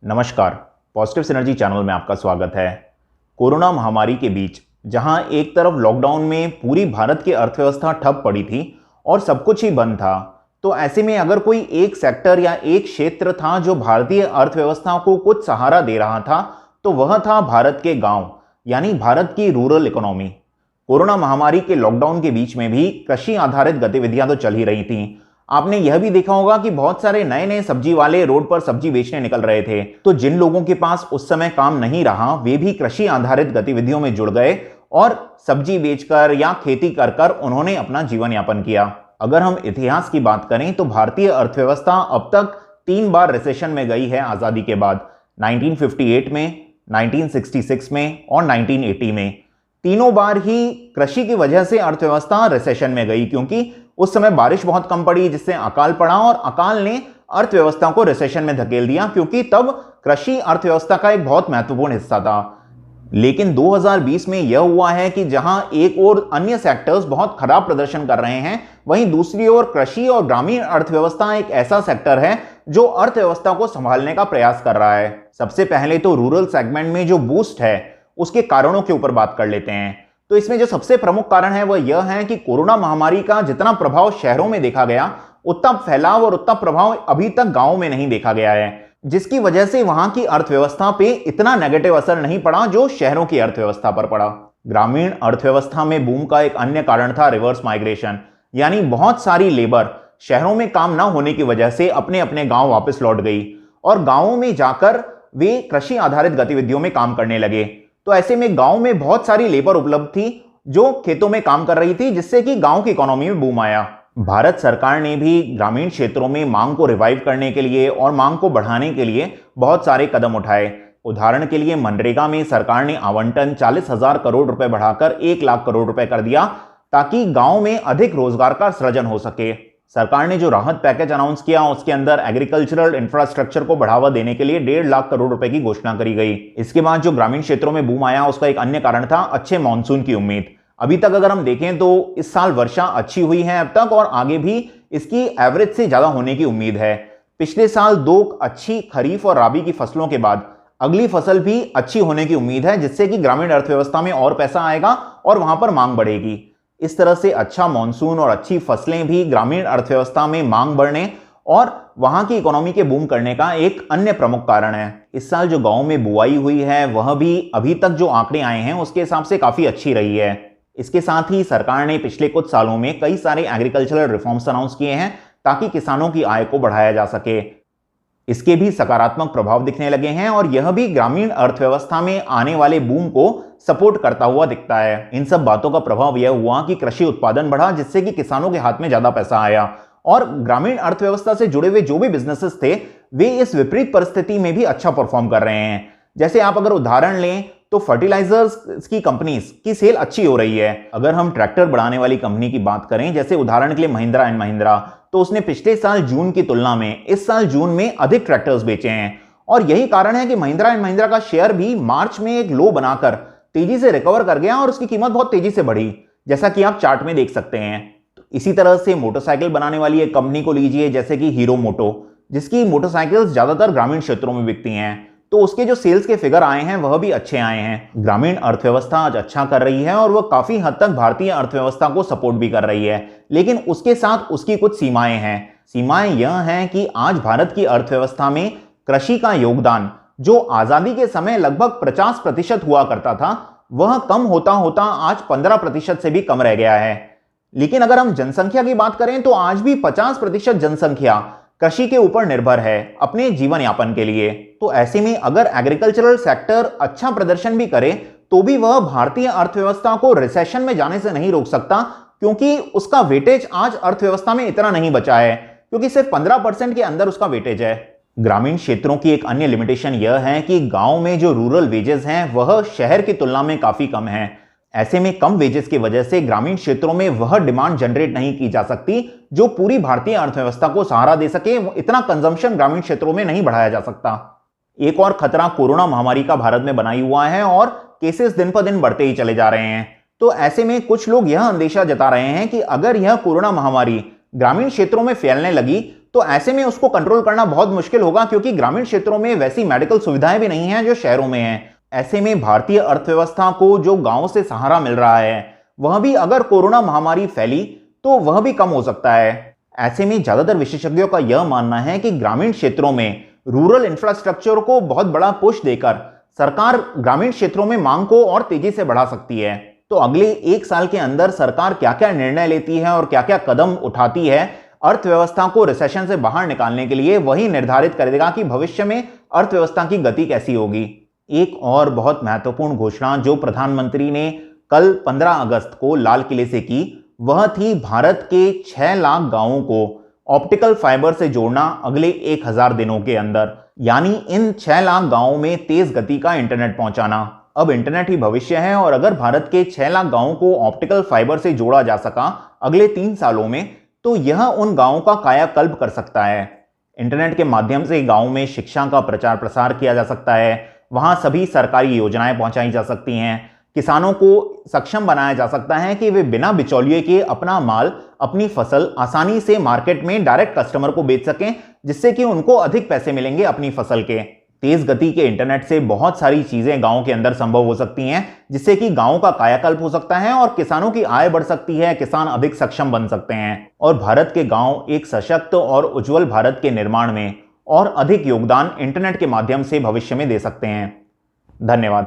नमस्कार, positive synergy channel में आपका स्वागत है। कोरोना महामारी के बीच जहां एक तरफ लॉकडाउन में पूरी भारत की अर्थव्यवस्था ठप पड़ी थी और सब कुछ ही बंद था, तो ऐसे में अगर कोई एक सेक्टर या एक क्षेत्र था जो भारतीय अर्थव्यवस्था को कुछ सहारा दे रहा था, तो वह था भारत के गांव, यानी भारत की रूरल इकोनॉमी। कोरोना महामारी के लॉकडाउन के बीच में भी कृषि आधारित गतिविधियां तो चल ही रही थीं। आपने यह भी देखा होगा कि बहुत सारे नए नए सब्जी वाले रोड पर सब्जी बेचने निकल रहे थे, तो जिन लोगों के पास उस समय काम नहीं रहा वे भी कृषि आधारित गतिविधियों में जुड़ गए और सब्जी बेचकर या खेती कर कर उन्होंने अपना जीवन यापन किया। अगर हम इतिहास की बात करें तो भारतीय अर्थव्यवस्था अब तक 3 बार रिसेशन में गई है आजादी के बाद, 1958 में, 1966 में और 1980 में। तीनों बार ही कृषि की वजह से अर्थव्यवस्था रिसेशन में गई, क्योंकि उस समय बारिश बहुत कम पड़ी जिससे अकाल पड़ा और अकाल ने अर्थव्यवस्था को रिसेशन में धकेल दिया, क्योंकि तब कृषि अर्थव्यवस्था का एक बहुत महत्वपूर्ण हिस्सा था। लेकिन 2020 में यह हुआ है कि जहां एक ओर अन्य सेक्टर्स बहुत खराब प्रदर्शन कर रहे हैं, वहीं दूसरी ओर कृषि और ग्रामीण अर्थव्यवस्था एक ऐसा सेक्टर है जो अर्थव्यवस्था को संभालने का प्रयास कर रहा है। सबसे पहले तो रूरल सेगमेंट में जो बूस्ट है उसके कारणों के ऊपर बात कर लेते हैं। तो इसमें जो सबसे प्रमुख कारण है वह यह है कि कोरोना महामारी का जितना प्रभाव शहरों में देखा गया, उतना फैलाव और उतना प्रभाव अभी तक गांवों में नहीं देखा गया है, जिसकी वजह से वहां की अर्थव्यवस्था पे इतना नेगेटिव असर नहीं पड़ा जो शहरों की अर्थव्यवस्था पर पड़ा। ग्रामीण अर्थव्यवस्था में बूम का एक अन्य कारण था रिवर्स माइग्रेशन, यानी बहुत सारी लेबर शहरों में काम ना होने की वजह से अपने अपने गांव वापस लौट गई और गांवों में जाकर वे कृषि आधारित गतिविधियों में काम करने लगे। तो ऐसे में गांव में बहुत सारी लेबर उपलब्ध थी जो खेतों में काम कर रही थी, जिससे कि गांव की इकोनॉमी में बूम आया। भारत सरकार ने भी ग्रामीण क्षेत्रों में मांग को रिवाइव करने के लिए और मांग को बढ़ाने के लिए बहुत सारे कदम उठाए। उदाहरण के लिए मनरेगा में सरकार ने आवंटन 40,000 करोड़ रुपए बढ़ाकर 1 लाख करोड़ रुपए कर दिया, ताकि गांव में अधिक रोजगार का सृजन हो सके। सरकार ने जो राहत पैकेज अनाउंस किया उसके अंदर एग्रीकल्चरल इंफ्रास्ट्रक्चर को बढ़ावा देने के लिए 1.5 लाख करोड़ रुपए की घोषणा करी गई। इसके बाद जो ग्रामीण क्षेत्रों में बूम आया उसका एक अन्य कारण था अच्छे मानसून की उम्मीद। अभी तक अगर हम देखें तो इस साल वर्षा अच्छी हुई है अब तक, और आगे भी इसकी एवरेज से ज्यादा होने की उम्मीद है। पिछले साल 2 अच्छी खरीफ और राबी की फसलों के बाद अगली फसल भी अच्छी होने की उम्मीद है, जिससे कि ग्रामीण अर्थव्यवस्था में और पैसा आएगा और वहां पर मांग बढ़ेगी। इस तरह से अच्छा मॉनसून और अच्छी फसलें भी ग्रामीण अर्थव्यवस्था में मांग बढ़ने और वहां की इकोनॉमी के बूम करने का एक अन्य प्रमुख कारण है। इस साल जो गांव में बुआई हुई है वह भी अभी तक जो आंकड़े आए हैं उसके हिसाब से काफी अच्छी रही है। इसके साथ ही सरकार ने पिछले कुछ सालों में कई सारे एग्रीकल्चरल रिफॉर्म्स अनाउंस किए हैं ताकि किसानों की आय को बढ़ाया जा सके। इसके भी सकारात्मक प्रभाव दिखने लगे हैं और यह भी ग्रामीण अर्थव्यवस्था में आने वाले बूम को सपोर्ट करता हुआ दिखता है। इन सब बातों का प्रभाव यह हुआ कि कृषि उत्पादन बढ़ा, जिससे कि किसानों के हाथ में ज्यादा पैसा आया और ग्रामीण अर्थव्यवस्था से जुड़े हुए जो भी बिजनेसेस थे वे इस विपरीत परिस्थिति में भी अच्छा परफॉर्म कर रहे हैं। जैसे आप अगर उदाहरण लें तो फर्टिलाइजर्स की कंपनीज की सेल अच्छी हो रही है। अगर हम ट्रैक्टर बढ़ाने वाली कंपनी की बात करें, जैसे उदाहरण के लिए महिंद्रा एंड महिंद्रा, तो उसने पिछले साल जून की तुलना में इस साल जून में अधिक ट्रैक्टर्स बेचे हैं और यही कारण है कि महिंद्रा एंड महिंद्रा का शेयर भी मार्च में एक लो बनाकर तेजी से रिकवर कर गया और उसकी कीमत बहुत तेजी से बढ़ी, जैसा कि आप चार्ट में देख सकते हैं। तो इसी तरह से मोटरसाइकिल बनाने वाली एक कंपनी को लीजिए, जैसे कि हीरो मोटो, जिसकी मोटरसाइकिल्स ज्यादातर ग्रामीण क्षेत्रों में बिकती हैं, तो उसके जो सेल्स के फिगर आए हैं वह भी अच्छे आए हैं। ग्रामीण अर्थव्यवस्था आज अच्छा कर रही है और वह काफी हद तक भारतीय अर्थव्यवस्था को सपोर्ट भी कर रही है, लेकिन उसके साथ उसकी कुछ सीमाएं हैं। सीमाएं यह हैं कि आज भारत की अर्थव्यवस्था में कृषि का योगदान जो आजादी के समय लगभग 50% हुआ करता था, वह कम होता होता आज 15% से भी कम रह गया है। लेकिन अगर हम जनसंख्या की बात करें तो आज भी 50% जनसंख्या कृषि के ऊपर निर्भर है अपने जीवन यापन के लिए। तो ऐसे में अगर एग्रीकल्चरल सेक्टर अच्छा प्रदर्शन भी करे तो भी वह भारतीय अर्थव्यवस्था को रिसेशन में जाने से नहीं रोक सकता, क्योंकि उसका वेटेज आज अर्थव्यवस्था में इतना नहीं बचा है, क्योंकि सिर्फ 15% के अंदर उसका वेटेज है। ग्रामीण क्षेत्रों की एक अन्य लिमिटेशन यह है कि गांव में जो रूरल वेजेस हैं वह शहर की तुलना में काफी कम है। ऐसे में कम वेजेस की वजह से ग्रामीण क्षेत्रों में वह डिमांड जनरेट नहीं की जा सकती जो पूरी भारतीय अर्थव्यवस्था को सहारा दे सके। इतना कंजम्पशन ग्रामीण क्षेत्रों में नहीं बढ़ाया जा सकता। एक और खतरा कोरोना महामारी का भारत में बना हुआ है और केसेस दिन पर दिन बढ़ते ही चले जा रहे हैं। तो ऐसे में कुछ लोग यह अंदेशा जता रहे हैं कि अगर यह कोरोना महामारी ग्रामीण क्षेत्रों में फैलने लगी तो ऐसे में उसको कंट्रोल करना बहुत मुश्किल होगा, क्योंकि ग्रामीण क्षेत्रों में वैसी मेडिकल सुविधाएं भी नहीं हैं जो शहरों में हैं। ऐसे में भारतीय अर्थव्यवस्था को जो गांव से सहारा मिल रहा है, वह भी अगर कोरोना महामारी फैली तो वह भी कम हो सकता है। ऐसे में ज्यादातर विशेषज्ञों का यह मानना है कि ग्रामीण क्षेत्रों में रूरल इंफ्रास्ट्रक्चर को बहुत बड़ा पुश देकर सरकार ग्रामीण क्षेत्रों में मांग को और तेजी से बढ़ा सकती है। तो अगले 1 साल के अंदर सरकार क्या क्या निर्णय लेती है और क्या क्या कदम उठाती है अर्थव्यवस्था को रिसेशन से बाहर निकालने के लिए, वही निर्धारित करेगा कि भविष्य में अर्थव्यवस्था की गति कैसी होगी। एक और बहुत महत्वपूर्ण घोषणा जो प्रधानमंत्री ने कल 15 अगस्त को लाल किले से की, वह थी भारत के 6 लाख गांवों को ऑप्टिकल फाइबर से जोड़ना अगले 1000 दिनों के अंदर। यानी इन 6 लाख गांवों में तेज गति का इंटरनेट पहुंचाना। अब इंटरनेट ही भविष्य है, और अगर भारत के 6 लाख गांवों को ऑप्टिकल फाइबर से जोड़ा जा सका अगले 3 सालों में, तो यह उन गांवों का कायाकल्प कर सकता है। इंटरनेट के माध्यम से गांवों में शिक्षा का प्रचार प्रसार किया जा सकता है, वहां सभी सरकारी योजनाएं पहुंचाई जा सकती हैं, किसानों को सक्षम बनाया जा सकता है कि वे बिना बिचौलिए के अपना माल, अपनी फसल आसानी से मार्केट में डायरेक्ट कस्टमर को बेच सकें, जिससे कि उनको अधिक पैसे मिलेंगे अपनी फसल के। तेज गति के इंटरनेट से बहुत सारी चीजें गांव के अंदर संभव हो सकती हैं, जिससे कि गांव का कायाकल्प हो सकता है और किसानों की आय बढ़ सकती है, किसान अधिक सक्षम बन सकते हैं और भारत के गांव एक सशक्त और उज्जवल भारत के निर्माण में और अधिक योगदान इंटरनेट के माध्यम से भविष्य में दे सकते हैं। धन्यवाद।